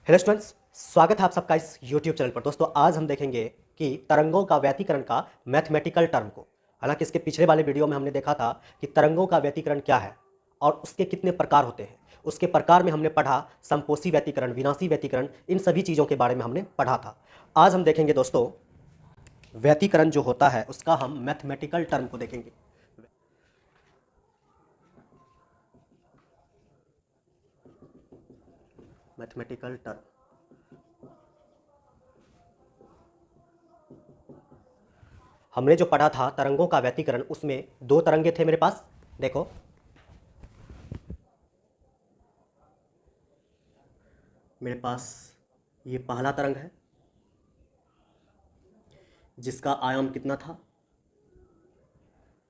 Hello students, स्वागत है आप सबका इस YouTube चैनल पर। दोस्तों आज हम देखेंगे कि तरंगों का व्यतिकरण का मैथमेटिकल टर्म को। हालांकि इसके पिछले वाले वीडियो में हमने देखा था कि तरंगों का व्यतिकरण क्या है और उसके कितने प्रकार होते हैं। उसके प्रकार में हमने पढ़ा समपोषी व्यतिकरण, विनाशी व्यतिकरण, इन सभी चीज़ों के बारे में हमने पढ़ा था। आज हम देखेंगे दोस्तों व्यतिकरण जो होता है उसका हम मैथमेटिकल टर्म को देखेंगे। मैथमेटिकल टर्म हमने जो पढ़ा था तरंगों का व्यतिकरण, उसमें दो तरंगे थे मेरे पास। देखो, मेरे पास ये पहला तरंग है जिसका आयाम कितना था,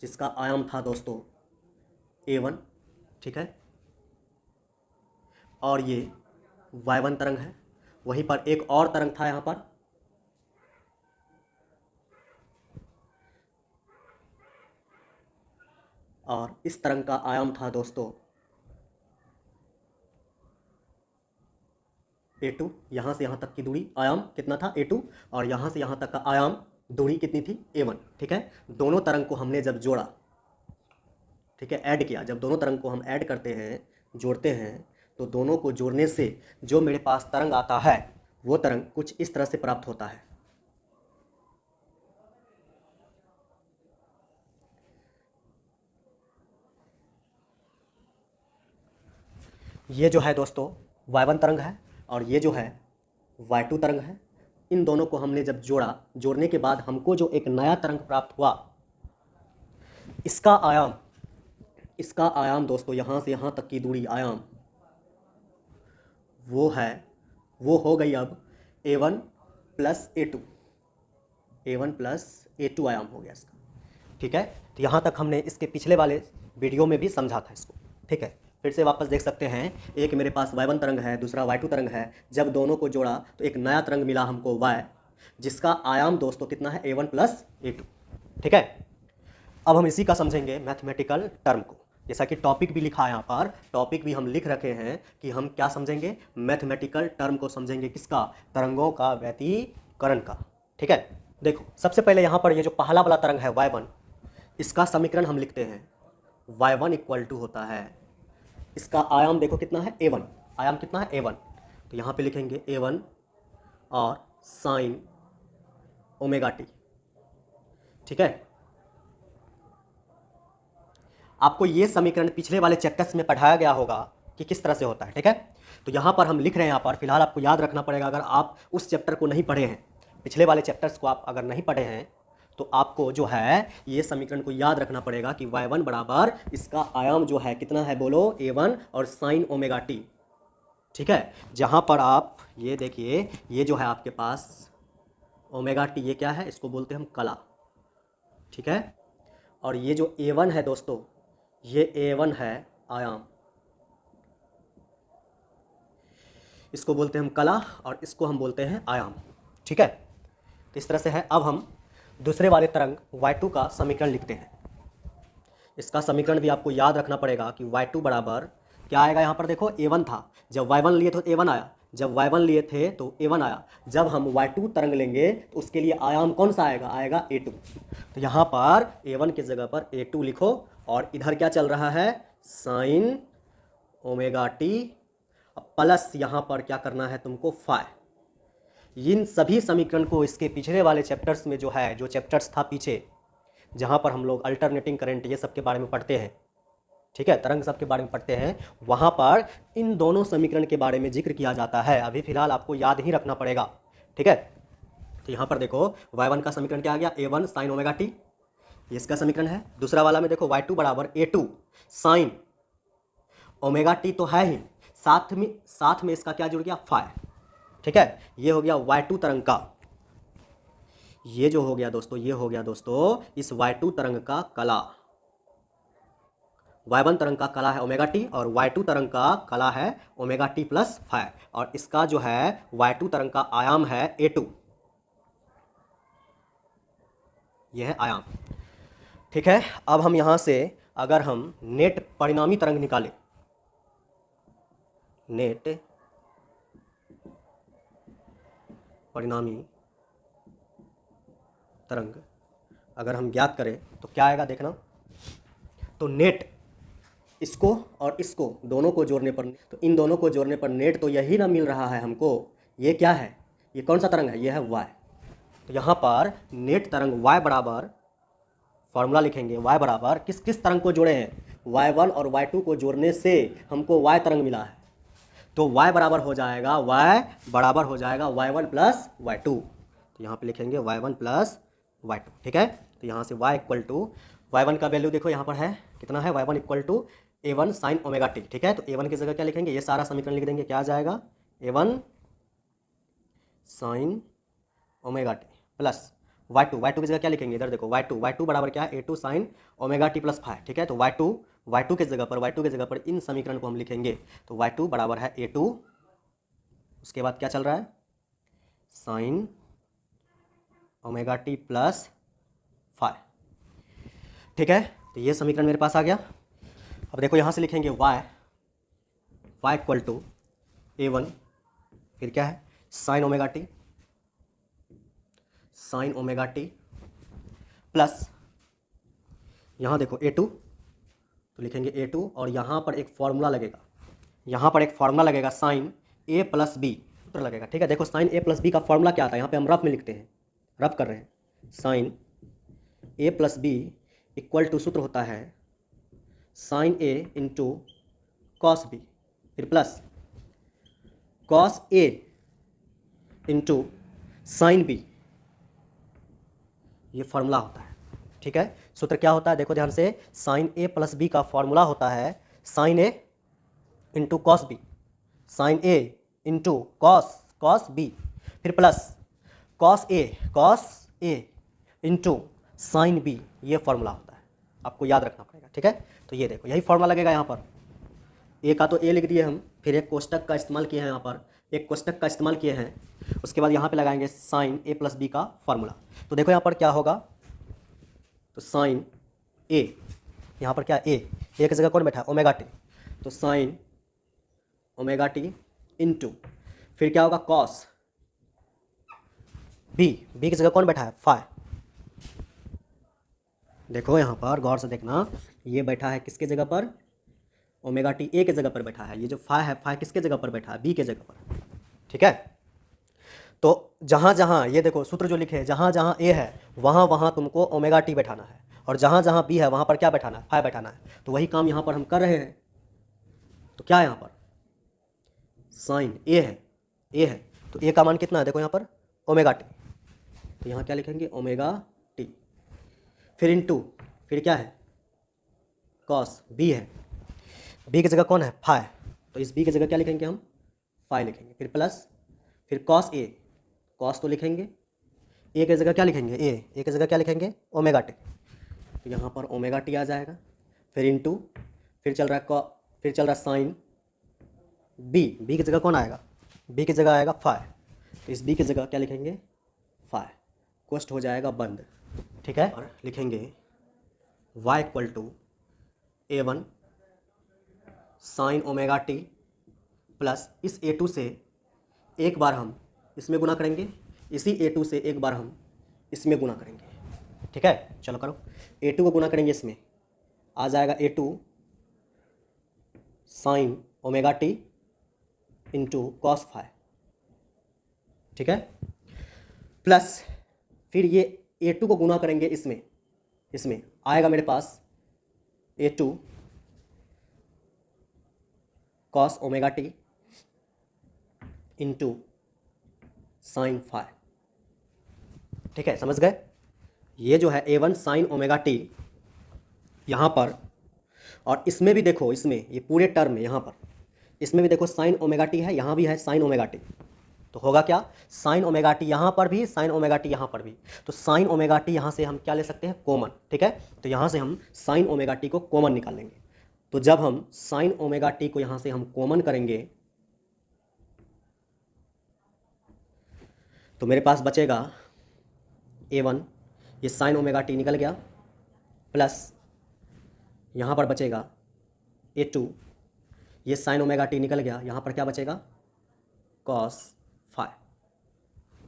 जिसका आयाम था दोस्तों a1, ठीक है। और ये y1 तरंग है। वहीं पर एक और तरंग था यहाँ पर, और इस तरंग का आयाम था दोस्तों a2। यहाँ से यहाँ तक की दूरी आयाम कितना था a2, और यहाँ से यहाँ तक का आयाम दूरी कितनी थी a1, ठीक है। दोनों तरंग को हमने जब जोड़ा, ठीक है, ऐड किया, जब दोनों तरंग को हम ऐड करते हैं, जोड़ते हैं, तो दोनों को जोड़ने से जो मेरे पास तरंग आता है वो तरंग कुछ इस तरह से प्राप्त होता है। ये जो है दोस्तों y1 तरंग है और ये जो है y2 तरंग है। इन दोनों को हमने जब जोड़ा, जोड़ने के बाद हमको जो एक नया तरंग प्राप्त हुआ, इसका आयाम दोस्तों यहाँ से यहाँ तक की दूरी आयाम वो हो गई अब a1 plus a2, a1 plus a2 आयाम हो गया इसका, ठीक है। तो यहाँ तक हमने इसके पिछले वाले वीडियो में भी समझा था इसको, ठीक है। फिर से वापस देख सकते हैं, एक मेरे पास y1 तरंग है, दूसरा y2 तरंग है। जब दोनों को जोड़ा तो एक नया तरंग मिला हमको y, जिसका आयाम दोस्तों कितना है a1 प्लस a2, ठीक है। अब हम इसी का समझेंगे मैथमेटिकल टर्म को। जैसा कि टॉपिक भी लिखा है यहाँ पर, टॉपिक भी हम लिख रखे हैं कि हम क्या समझेंगे, मैथमेटिकल टर्म को समझेंगे। किसका? तरंगों का व्यतिकरण का, ठीक है। देखो, सबसे पहले यहाँ पर ये जो पहला वाला तरंग है y1, इसका समीकरण हम लिखते हैं y1 इक्वल टू होता है, इसका आयाम देखो कितना है a1, आयाम कितना है a1, तो यहाँ पे लिखेंगे a1 और साइन ओमेगा टी, ठीक है। आपको ये समीकरण पिछले वाले चैप्टर्स में पढ़ाया गया होगा कि किस तरह से होता है, ठीक है। तो यहाँ पर हम लिख रहे हैं, यहाँ पर फिलहाल आपको याद रखना पड़ेगा। अगर आप उस चैप्टर को नहीं पढ़े हैं, पिछले वाले चैप्टर्स को आप अगर नहीं पढ़े हैं, तो आपको जो है ये समीकरण को याद रखना पड़ेगा कि y1 बराबर इसका आयाम जो है कितना है, बोलो a1 और साइन ओमेगा टी, ठीक है। जहाँ पर आप ये देखिए, ये जो है आपके पास ओमेगा टी, ये क्या है, इसको बोलते हैं हम कला, ठीक है। और ये जो a1 है दोस्तों, ये a1 है आयाम, इसको बोलते हैं हम कला और इसको हम बोलते हैं आयाम, ठीक है। तो इस तरह से है। अब हम दूसरे वाले तरंग y2 का समीकरण लिखते हैं। इसका समीकरण भी आपको याद रखना पड़ेगा कि y2 बराबर क्या आएगा। यहाँ पर देखो a1 था, जब y1 लिए तो a1 आया, जब y1 लिए थे तो a1 आया। जब हम y2 तरंग लेंगे तो उसके लिए आयाम कौन सा आएगा, आएगा a2। तो यहाँ पर a1 की जगह पर a2 लिखो, और इधर क्या चल रहा है, साइन ओमेगा टी, प्लस यहाँ पर क्या करना है तुमको, फाई। इन सभी समीकरण को इसके पिछले वाले चैप्टर्स में जो है, जो चैप्टर्स था पीछे, जहाँ पर हम लोग अल्टरनेटिंग करंट ये सब के बारे में पढ़ते हैं, ठीक है, तरंग सब के बारे में पढ़ते हैं, वहाँ पर इन दोनों समीकरण के बारे में जिक्र किया जाता है। अभी फिलहाल आपको याद ही रखना पड़ेगा, ठीक है। तो यहाँ पर देखो y1 का समीकरण क्या आ गया, a1 साइन ओमेगा टी, ये इसका समीकरण है। दूसरा वाला में देखो y2 बराबर a2 साइन ओमेगा टी तो है ही, साथ में इसका क्या जुड़ गया, फाई, ठीक है। ये हो गया y2 तरंग का, ये जो हो गया दोस्तों, ये हो गया दोस्तों इस y2 तरंग का कला। y1 तरंग का कला है ओमेगा टी और y2 तरंग का कला है ओमेगा टी प्लस फाई, और इसका जो है y2 तरंग का आयाम है a2, यह है आयाम, ठीक है। अब हम यहां से अगर हम नेट परिणामी तरंग निकालें, नेट परिणामी तरंग अगर हम ज्ञात करें तो क्या आएगा देखना। तो नेट इसको और इसको दोनों को जोड़ने पर, तो इन दोनों को जोड़ने पर नेट तो यही ना मिल रहा है हमको। ये क्या है, ये कौन सा तरंग है, ये है वाई। तो यहाँ पर नेट तरंग वाई बराबर, फॉर्मूला लिखेंगे वाई बराबर किस किस तरंग को जोड़े हैं, y1 और y2 को जोड़ने से हमको y तरंग मिला है। तो y बराबर हो जाएगा, y बराबर हो जाएगा y1 प्लस y2। तो यहाँ पे लिखेंगे y1 प्लस y2, ठीक है। तो यहाँ से y इक्वल टू y1 का वैल्यू देखो यहाँ पर है कितना है, y1 equal to a1 sine omega t, ठीक है। तो a1 की जगह क्या लिखेंगे, ये सारा समीकरण लिख देंगे, क्या आ जाएगा a1 sine omega t plus y2 की जगह क्या लिखेंगे, इधर देखो y2 बराबर क्या है, a2 sine omega t plus 5, ठीक है। तो y2 की जगह पर इन समीकरण को हम लिखेंगे। तो y2 बराबर है a2, उसके बाद क्या चल रहा है, साइन ओमेगा टी प्लस 5, ठीक है। तो ये समीकरण मेरे पास आ गया। अब देखो यहाँ से लिखेंगे y इक्वल टू a1, फिर क्या है साइन ओमेगा टी प्लस यहाँ देखो a2, तो लिखेंगे a2 और यहाँ पर एक फॉर्मूला लगेगा, साइन a प्लस बी सूत्र लगेगा, ठीक है। देखो साइन a प्लस बी का फॉर्मूला क्या आता है, यहाँ पे हम रफ में लिखते हैं, रफ कर रहे हैं। Sine a plus B equal to सूत्र होता है sine a into cos B, फिर plus cos a into sine B, ये फॉर्मूला होता है, ठीक है। सूत्र क्या होता है देखो ध्यान से, साइन a प्लस बी का फॉर्मूला होता है sine a into cos B, sine a into cos B, फिर plus cos a into sine B, ये फॉर्मूला होता है, आपको याद रखना पड़ेगा, ठीक है। तो ये देखो यही फॉर्मूला लगेगा यहाँ पर, a का तो a लिख दिए हम, फिर एक कोष्टक का इस्तेमाल किए हैं, यहाँ पर एक कोष्टक का इस्तेमाल किए हैं, उसके बाद यहाँ पे लगाएंगे साइन a प्लस बी का फॉर्मूला। तो देखो यहाँ पर क्या होगा, तो साइन a, यहाँ पर क्या a की जगह कौन बैठा है, ओमेगा टी, तो साइन ओमेगा टी इंटू फिर क्या होगा कॉस बी की जगह कौन बैठा है, फाई। देखो यहाँ पर गौर से देखना, ये बैठा है किसके जगह पर, ओमेगा टी ए के जगह पर बैठा है, ये जो फाई है, फाई किसके जगह पर बैठा है, बी के जगह पर, ठीक है। तो जहाँ जहाँ ये देखो सूत्र जो लिखे हैं, जहाँ जहाँ ए है वहाँ वहाँ तुमको ओमेगा टी बैठाना है, और जहाँ जहाँ बी है वहाँ पर क्या बैठाना है, फाई बैठाना है। तो वही काम यहाँ पर हम कर रहे हैं। तो क्या है यहाँ पर, साइन ए है, तो ए का मान कितना है देखो यहाँ पर, ओमेगा टी, तो यहाँ क्या लिखेंगे, ओमेगा टी, फिर इनटू फिर क्या है, कॉस बी है, बी की जगह कौन है, फाई, तो इस बी की जगह क्या लिखेंगे हम, फाई लिखेंगे, फिर प्लस फिर कॉस ए, कॉस तो लिखेंगे, ए की जगह क्या लिखेंगे, ए की जगह क्या लिखेंगे, ओमेगा टी, तो यहाँ पर ओमेगा टी आ जाएगा, फिर इनटू फिर चल रहा है साइन बी की जगह कौन आएगा, बी की जगह आएगा फाई, तो इस बी की जगह क्या लिखेंगे, फाई, कोष्ट हो जाएगा बंद, ठीक है। और लिखेंगे y equal to a1 sine omega t plus इस a2 से एक बार हम इसमें गुना करेंगे, इसी a2 से एक बार हम इसमें गुना करेंगे, ठीक है। चलो करो, a2 को गुना करेंगे, इसमें आ जाएगा a2 sine omega T into cos phi, ठीक है, प्लस फिर ये a2 को गुना करेंगे इसमें आएगा मेरे पास a2 cos omega T into sine phi, ठीक है, समझ गए। ये जो है a1 साइन ओमेगा टी यहाँ पर, और इसमें भी देखो, इसमें ये पूरे टर्म में यहाँ पर इसमें भी देखो साइन ओमेगा टी है, यहाँ भी है साइन ओमेगा टी, तो होगा क्या, साइन ओमेगा टी यहाँ पर भी, साइन ओमेगा टी यहाँ पर भी, तो साइन ओमेगा टी यहाँ से हम क्या ले सकते हैं, कॉमन, ठीक है। तो यहाँ से हम साइन ओमेगा टी को कॉमन निकाल लेंगे। तो जब हम साइन ओमेगा टी को यहाँ से हम कॉमन करेंगे तो मेरे पास बचेगा a1, ये साइन ओमेगा टी निकल गया, प्लस यहाँ पर बचेगा a2, ये साइन ओमेगा टी निकल गया, यहाँ पर क्या बचेगा, कॉस फाई,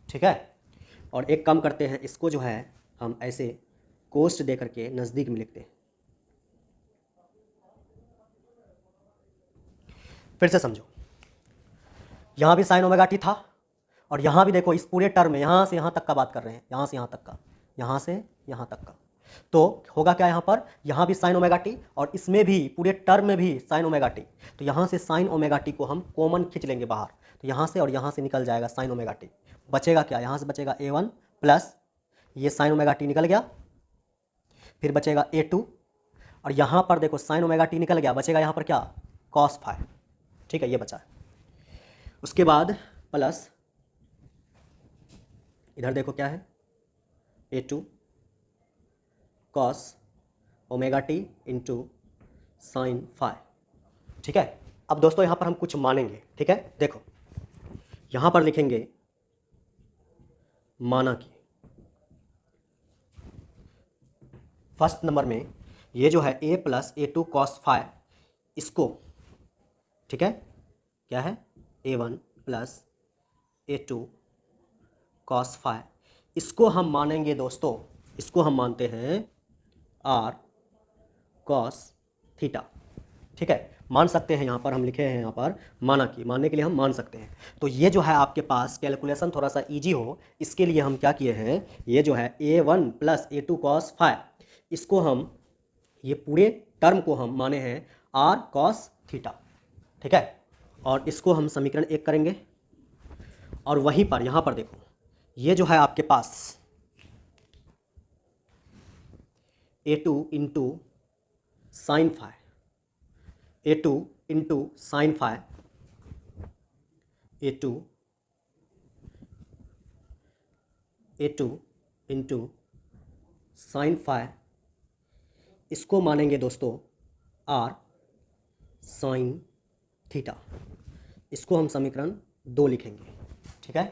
ठीक है। और एक काम करते हैं, इसको जो है हम ऐसे कोष्ट दे करके नज़दीक में लिखते हैं। फिर से समझो, यहाँ भी साइन ओमेगा टी था और यहाँ भी देखो, इस पूरे टर्म में यहाँ से यहाँ तक का बात कर रहे हैं, यहाँ से यहाँ तक का, यहाँ से यहाँ तक का। तो होगा क्या यहाँ पर, यहाँ भी साइन ओमेगा टी और इसमें भी पूरे टर्म में भी साइन ओमेगा टी। तो यहाँ से साइन ओमेगा टी को हम कॉमन खींच लेंगे बाहर, तो यहाँ से और यहाँ से निकल जाएगा साइन ओमेगा टी। बचेगा क्या, यहाँ से बचेगा A1 प्लस ये साइन ओमेगा टी निकल गया, फिर बचेगा A2 और यहाँ पर देखो साइन ओमेगा टी निकल गया, बचेगा यहाँ पर क्या, कॉस फाई। ठीक है, ये बचा है। उसके बाद प्लस इधर देखो क्या है, A2 cos omega T into sine phi. ठीक है। अब दोस्तों यहाँ पर हम कुछ मानेंगे। ठीक है, देखो यहाँ पर लिखेंगे माना कि फर्स्ट नंबर में ये जो है A plus A2 cos phi, इसको, ठीक है, क्या है, A1 plus A2 cos phi, इसको हम मानेंगे दोस्तों, इसको हम मानते हैं R कॉस थीटा। ठीक है, मान सकते हैं, यहाँ पर हम लिखे हैं, यहाँ पर माना कि, मानने के लिए हम मान सकते हैं। तो ये जो है आपके पास कैलकुलेशन थोड़ा सा इजी हो, इसके लिए हम क्या किए हैं, ये जो है A1 plus A2 cos phi, इसको हम, ये पूरे टर्म को हम माने हैं R कॉस थीटा। ठीक है, और इसको हम समीकरण 1 करेंगे। और वहीं पर यहाँ पर देखो, ये जो है आपके पास A2 into sine phi, A2 into sine phi, A2 into sine phi, इसको मानेंगे दोस्तों R साइन थीटा। इसको हम समीकरण 2 लिखेंगे। ठीक है,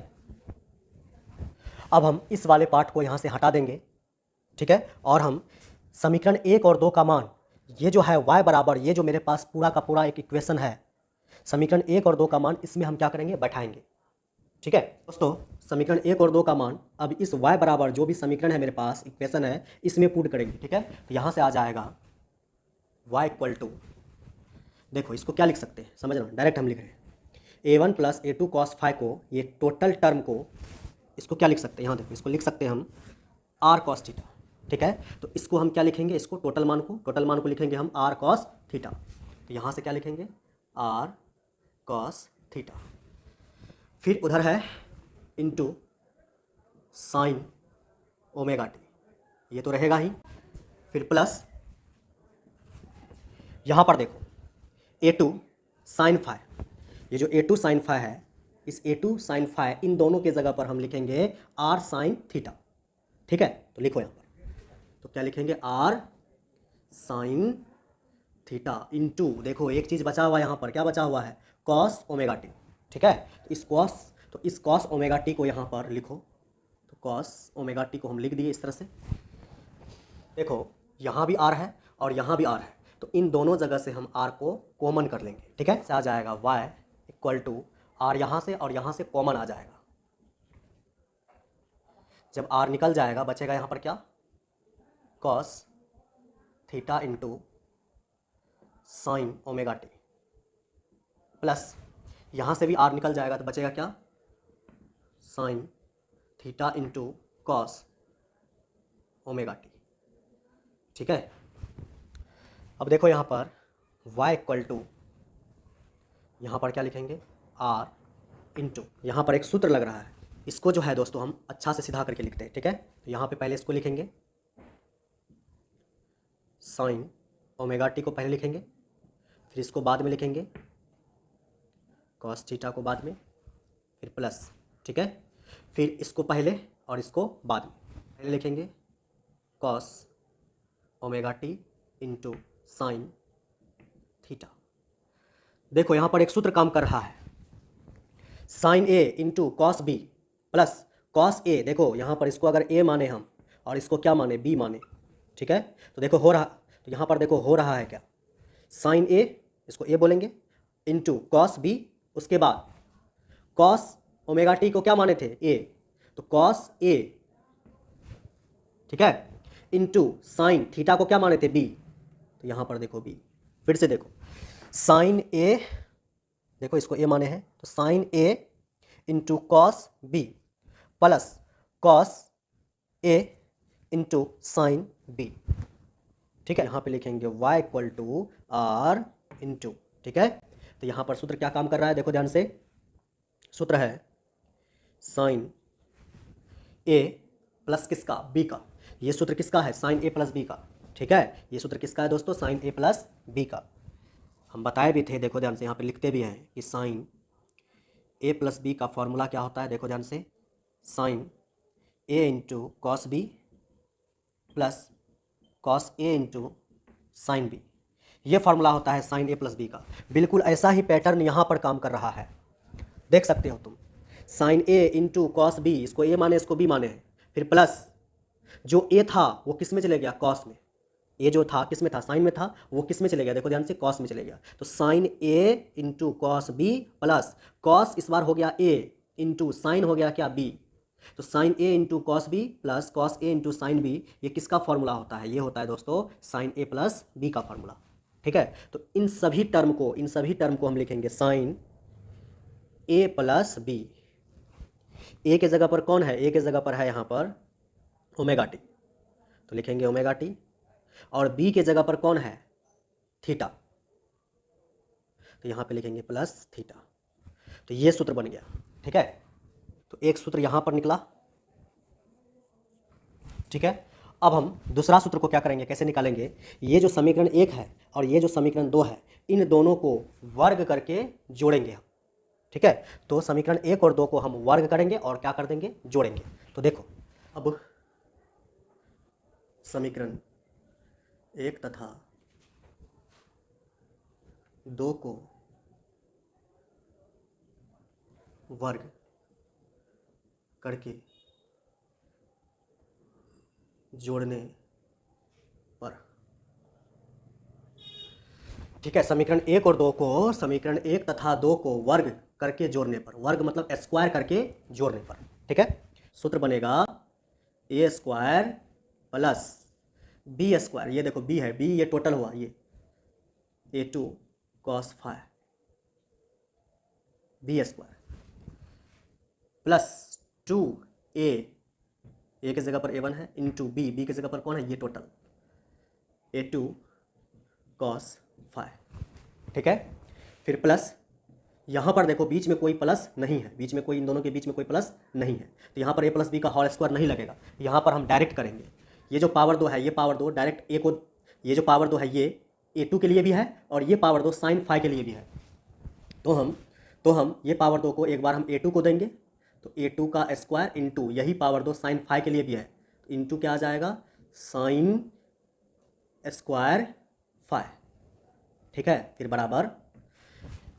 अब हम इस वाले पार्ट को यहाँ से हटा देंगे। ठीक है, और हम समीकरण 1 और 2 का मान, ये जो है y बराबर, ये जो मेरे पास पूरा का पूरा एक इक्वेशन है, समीकरण 1 और 2 का मान इसमें हम क्या करेंगे, बैठाएंगे। ठीक है दोस्तों, समीकरण 1 और 2 का मान अब इस y बराबर जो भी समीकरण है मेरे पास, इक्वेशन है, इसमें पुट करेंगे। ठीक है, तो यहाँ से आ जाएगा y इक्वल टू, देखो इसको क्या लिख सकते हैं, समझना, डायरेक्ट हम लिख रहे हैं A1 plus A2 cos phi को, ये टोटल टर्म को, इसको क्या लिख सकते हैं, यहाँ देखो इसको लिख सकते हैं हम R कॉस थीटा। ठीक है, तो इसको हम क्या लिखेंगे, इसको टोटल मान को लिखेंगे हम R कॉस थीटा। तो यहाँ से क्या लिखेंगे, R कॉस थीटा, फिर उधर है इंटू साइन ओमेगा टी, ये तो रहेगा ही, फिर प्लस यहाँ पर देखो A2 साइन फाई, ये जो A2 साइन फाई है, इस A2 साइन फाई, इन दोनों के जगह पर हम लिखेंगे R साइन थीटा। ठीक है, तो लिखो यहाँ पर, तो क्या लिखेंगे, R साइन थीटा इंटू, देखो एक चीज़ बचा हुआ है यहाँ पर, क्या बचा हुआ है, कॉस ओमेगा टी। ठीक है, तो इस कॉस ओमेगा टी को यहाँ पर लिखो, तो कॉस ओमेगा टी को हम लिख दिए इस तरह से। देखो यहाँ भी R है और यहाँ भी R है, तो इन दोनों जगह से हम R को कॉमन कर लेंगे। ठीक है, आ जाएगा y इक्वल टू R, यहाँ से और यहाँ से कॉमन आ जाएगा। जब R निकल जाएगा, बचेगा यहाँ पर क्या, cos theta into sine omega t, plus यहाँ से भी R निकल जाएगा, तो बचेगा क्या, sine theta into cos omega t. ठीक है, अब देखो यहाँ पर y इक्वल टू, यहाँ पर क्या लिखेंगे, R इंटू, यहाँ पर एक सूत्र लग रहा है, इसको जो है दोस्तों हम अच्छा से सीधा करके लिखते हैं। ठीक है, तो यहाँ पे पहले इसको लिखेंगे, साइन ओमेगा टी को पहले लिखेंगे, फिर इसको बाद में लिखेंगे, कॉस थीटा को बाद में, फिर प्लस। ठीक है, फिर इसको पहले और इसको बाद में, पहले लिखेंगे cos omega T into sine theta. देखो यहाँ पर एक सूत्र काम कर रहा है, sine A into cos B plus cos A, देखो यहाँ पर इसको अगर ए माने हम और इसको क्या माने, बी माने। ठीक है, तो देखो हो रहा, तो यहाँ पर देखो हो रहा है क्या, साइन ए, इसको ए बोलेंगे, इंटू कॉस बी, उसके बाद कॉस ओमेगा टी को क्या माने थे, ए, तो कॉस ए, ठीक है, इंटू साइन थीटा को क्या माने थे बी, तो यहां पर देखो बी, फिर से देखो साइन ए, देखो इसको ए माने हैं, तो sine A into cos B plus cos A into sine B, ठीक है। यहां पे लिखेंगे y equal to R into, ठीक है। तो यहां पर सूत्र क्या काम कर रहा है, देखो ध्यान से, सूत्र है साइन ए प्लस किसका, बी का। ये सूत्र किसका है, साइन ए प्लस बी का, ठीक है। ये सूत्र किसका है दोस्तों, साइन ए प्लस बी का। हम बताए भी थे, देखो ध्यान से, यहाँ पे लिखते भी हैं कि साइन ए प्लस बी का फॉर्मूला क्या होता है, देखो ध्यान से, sine A into cos B plus cos A into sine B, ये फॉर्मूला होता है साइन ए प्लस बी का। बिल्कुल ऐसा ही पैटर्न यहाँ पर काम कर रहा है, देख सकते हो तुम, sign A into cos B, इसको ए माने इसको बी माने हैं, फिर प्लस जो ए था वो किस में चले गया, कॉस में, ये जो था किस में था, साइन में था, वो किस में चले गया, देखो ध्यान से, कॉस में चले गया। तो sine A into cos B plus cos इस बार हो गया ए इंटू साइन हो गया क्या, बी, तो sine A into cos B plus cos A into sine B, ये किसका फॉर्मूला होता है, ये होता है दोस्तों साइन ए प्लस बी का फॉर्मूला, ठीक है। तो इन सभी टर्म को हम लिखेंगे sine A plus B. A के जगह पर कौन है, ए के जगह पर है यहाँ पर ओमेगा टी, तो लिखेंगे ओमेगा टी, और बी के जगह पर कौन है, थीटा, तो यहाँ पे लिखेंगे प्लस थीटा। तो ये सूत्र बन गया, ठीक है। तो एक सूत्र यहाँ पर निकला, ठीक है। अब हम दूसरा सूत्र को क्या करेंगे, कैसे निकालेंगे, ये जो समीकरण 1 है और ये जो समीकरण 2 है, इन दोनों को वर्ग करके जोड़ेंगे हम, ठीक है। तो समीकरण 1 और 2 को हम वर्ग करेंगे और क्या कर देंगे, जोड़ेंगे। तो देखो अब समीकरण 1 तथा 2 को वर्ग करके जोड़ने पर, ठीक है, समीकरण 1 और 2 को, समीकरण 1 तथा 2 को वर्ग करके जोड़ने पर, वर्ग मतलब स्क्वायर करके जोड़ने पर, ठीक है, सूत्र बनेगा ए स्क्वायर प्लस बी स्क्वायर, ये देखो बी है, बी ये टोटल हुआ, ये a2 cos phi B square plus 2a, A की जगह पर a1 है, इंटू बी, बी की जगह पर कौन है, ये टोटल a2 cos फाइ, ठीक है। फिर प्लस यहाँ पर देखो बीच में कोई प्लस नहीं है, बीच में कोई, इन दोनों के बीच में कोई प्लस नहीं है, तो यहाँ पर a प्लस बी का होल स्क्वायर नहीं लगेगा, यहाँ पर हम डायरेक्ट करेंगे। ये जो पावर 2 है, ये पावर 2 डायरेक्ट ए को, ये जो पावर 2 है ये a2 के लिए भी है और ये पावर 2 साइन फाइ के लिए भी है, तो हम ये पावर 2 को एक बार हम a2 को देंगे, तो a2 का स्क्वायर इंटू यही पावर 2 साइन फाइ के लिए भी है, तो इंटू क्या आ जाएगा, साइन स्क्वायर फाइ, ठीक है, फिर बराबर,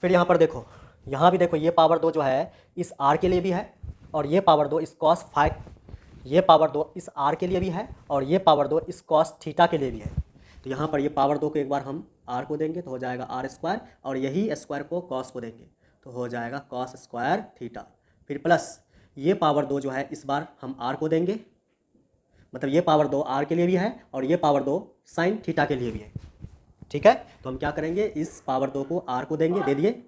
फिर यहाँ पर देखो, यहाँ भी देखो, ये पावर 2 जो है इस r के लिए भी है और ये पावर 2 इस कॉस फाइ, ये पावर 2 इस r के लिए भी है और ये पावर 2 इस कॉस थीटा के लिए भी है। तो यहाँ पर ये पावर 2 को एक बार हम r को देंगे तो हो जाएगा आर स्क्वायर, और यही स्क्वायर को कॉस को देंगे तो हो जाएगा कॉस स्क्वायर थीटा, फिर प्लस ये पावर 2 जो है इस बार हम r को देंगे, मतलब ये पावर 2 r के लिए भी है और ये पावर 2 साइन थीटा के लिए भी है, ठीक है। तो हम क्या करेंगे, इस पावर 2 को r को देंगे, दे दिए,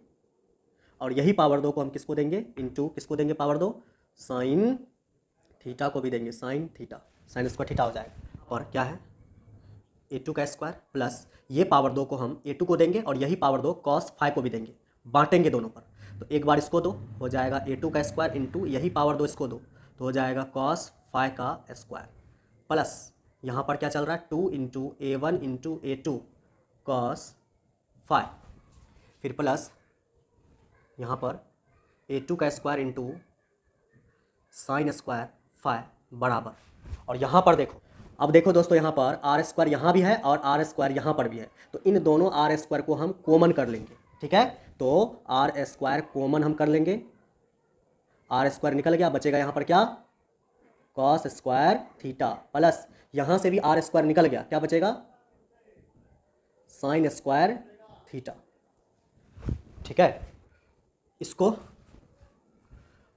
और यही पावर 2 को हम किसको देंगे, इंटू किसको देंगे, पावर 2 साइन थीटा को भी देंगे, sine theta, sine square theta हो जाएगा, और क्या है a2 का स्क्वायर प्लस ये पावर 2 को हम a2 को देंगे और यही पावर 2 कॉस फाइ को भी देंगे, बांटेंगे दोनों पर, तो एक बार इसको दो, हो जाएगा a2 का स्क्वायर इंटू यही पावर 2 इसको दो, तो हो जाएगा कॉस फाइ का स्क्वायर, प्लस यहाँ पर क्या चल रहा है, 2 into a1 into a2 cos phi, फिर प्लस यहाँ पर a2 का square into sine square phi बराबर, और यहाँ पर देखो, अब देखो दोस्तों, यहाँ पर आर स्क्वायर यहाँ भी है और आर स्क्वायर यहाँ पर भी है, तो इन दोनों आर स्क्वायर को हम कॉमन कर लेंगे, ठीक है। तो आर स्क्वायर कॉमन हम कर लेंगे, आर स्क्वायर निकल गया, बचेगा यहाँ पर क्या, कॉस स्क्वायर थीटा, प्लस यहाँ से भी आर स्क्वायर निकल गया, क्या बचेगा, साइन स्क्वायर थीटा, ठीक है। इसको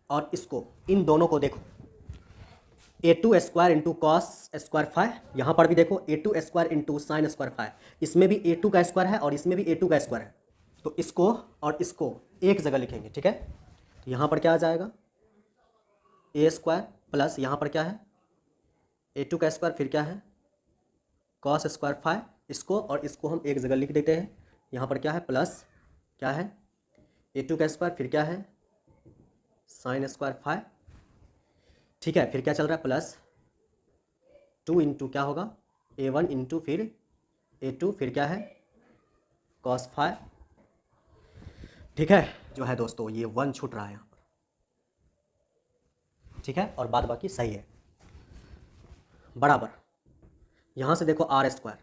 और इसको, इन दोनों को देखो, A two square into cos square five, यहाँ पर भी देखो A two square into sine square five, इसमें भी ए टू का स्क्वायर है और इसमें भी ए टू का स्क्वायर है, तो इसको और इसको एक जगह लिखेंगे, ठीक है। तो यहाँ पर क्या आ जाएगा, ए स्क्वायर प्लस यहाँ पर क्या है ए टू का स्क्वायर, फिर क्या है कॉस स्क्वायर फाइव, इसको और इसको हम एक जगह लिख देते हैं। यहाँ पर क्या है प्लस क्या है ए टू का स्क्वायर, फिर क्या है साइन स्क्वायर फाइव, ठीक है। फिर क्या चल रहा है प्लस 2 इंटू क्या होगा ए वन इंटू फिर ए टू, फिर क्या है कॉस फाइव, ठीक है। जो है दोस्तों ये 1 छूट रहा है यहाँ पर, ठीक है, और बाद बाकी सही है। बराबर यहाँ से देखो आर स्क्वायर,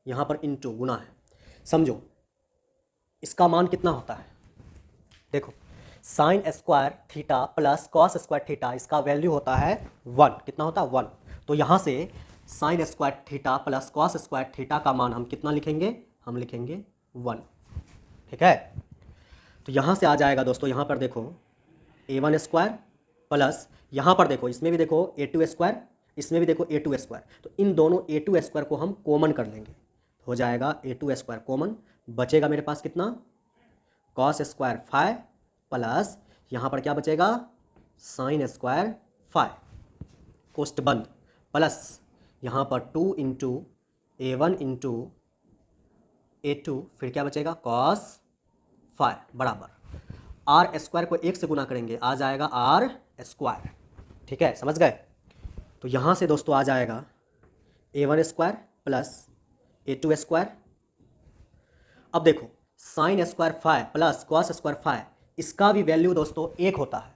यहाँ पर इंटू गुना है, समझो इसका मान कितना होता है, देखो sine square theta plus cos square theta, इसका वैल्यू होता है 1, कितना होता है 1। तो यहाँ से sine square theta plus cos square theta का मान हम कितना लिखेंगे, हम लिखेंगे 1, ठीक है। तो यहाँ से आ जाएगा दोस्तों, यहाँ पर देखो a1 स्क्वायर प्लस यहाँ पर देखो इसमें भी देखो a2 स्क्वायर, इसमें भी देखो a2 स्क्वायर, तो इन दोनों a2 स्क्वायर को हम कॉमन कर लेंगे, हो जाएगा a2 स्क्वायर कॉमन, बचेगा मेरे पास कितना कॉस स्क्वायर 5 प्लस यहाँ पर क्या बचेगा साइन स्क्वायर 5, कोष्ट बंद, प्लस यहाँ पर 2 इंटू A1 इंटू A2, फिर क्या बचेगा कॉस 5 बराबर आर स्क्वायर को 1 से गुना करेंगे, आ जाएगा आर स्क्वायर, ठीक है, समझ गए। तो यहाँ से दोस्तों आ जाएगा A1 square plus A2 square. अब देखो sine square 5 plus cos square 5, इसका भी वैल्यू दोस्तों 1 होता है,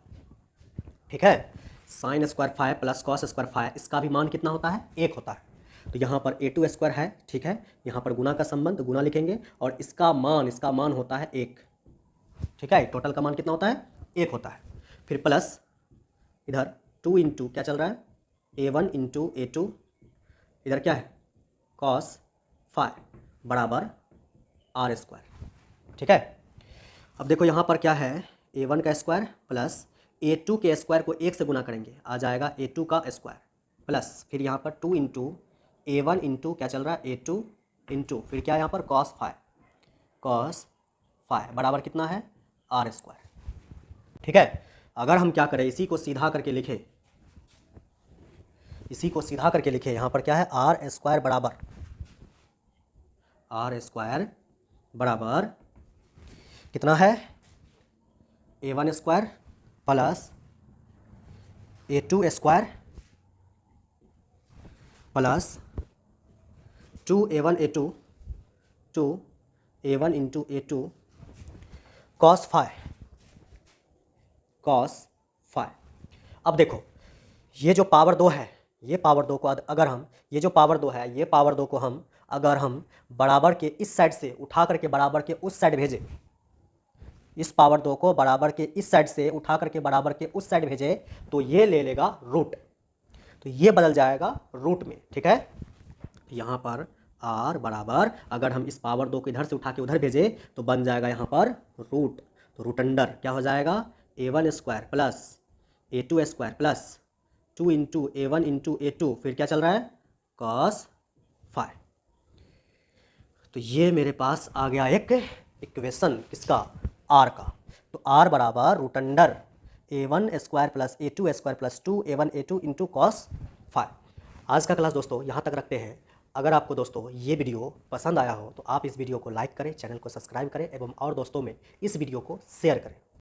ठीक है। Sine square 5 plus cos square 5, इसका भी मान कितना होता है 1 होता है। तो यहाँ पर A2 स्क्वायर है, ठीक है, यहाँ पर गुना का संबंध, गुना लिखेंगे और इसका मान होता है 1, ठीक है। टोटल का मान कितना होता है 1 होता है। फिर प्लस इधर 2 इंटू क्या चल रहा है A1 इंटू A2, इधर क्या है कॉस 5 बराबर आर स्क्वायर, ठीक है। अब देखो यहाँ पर क्या है A1 का स्क्वायर प्लस A2 के स्क्वायर को 1 से गुना करेंगे, आ जाएगा A2 का स्क्वायर प्लस फिर यहाँ पर 2 इंटू A1 इंटू क्या चल रहा है A2 इंटू फिर क्या यहाँ पर कॉस 5 बराबर कितना है आर स्क्वायर, ठीक है। अगर हम क्या करें इसी को सीधा करके लिखें, यहाँ पर क्या है आर स्क्वायर बराबर कितना है A1 square plus A2 square plus 2A1 A2 2A1 into A2 cos 5। अब देखो ये जो पावर 2 है, ये पावर 2 को अगर हम अगर हम बराबर के इस साइड से उठा करके बराबर के उस साइड भेजें, इस पावर 2 को बराबर के इस साइड से उठा करके बराबर के उस साइड भेजें, तो ये ले लेगा रूट, तो ये बदल जाएगा रूट में, ठीक है। यहाँ पर r बराबर अगर हम इस पावर 2 को इधर से उठा के उधर भेजें तो बन जाएगा यहाँ पर रूट, तो रूट अंडर क्या हो जाएगा A1 square plus A2 square plus 2 into A1 into A2, फिर क्या चल रहा है कॉस 5। तो ये मेरे पास आ गया एक इक्वेशन किसका r का, तो r बराबर root under A1 square plus A2 square plus 2A1 A2 into cos 5। आज का क्लास दोस्तों यहाँ तक रखते हैं। अगर आपको दोस्तों ये वीडियो पसंद आया हो तो आप इस वीडियो को लाइक करें, चैनल को सब्सक्राइब करें एवं और दोस्तों में इस वीडियो को शेयर करें।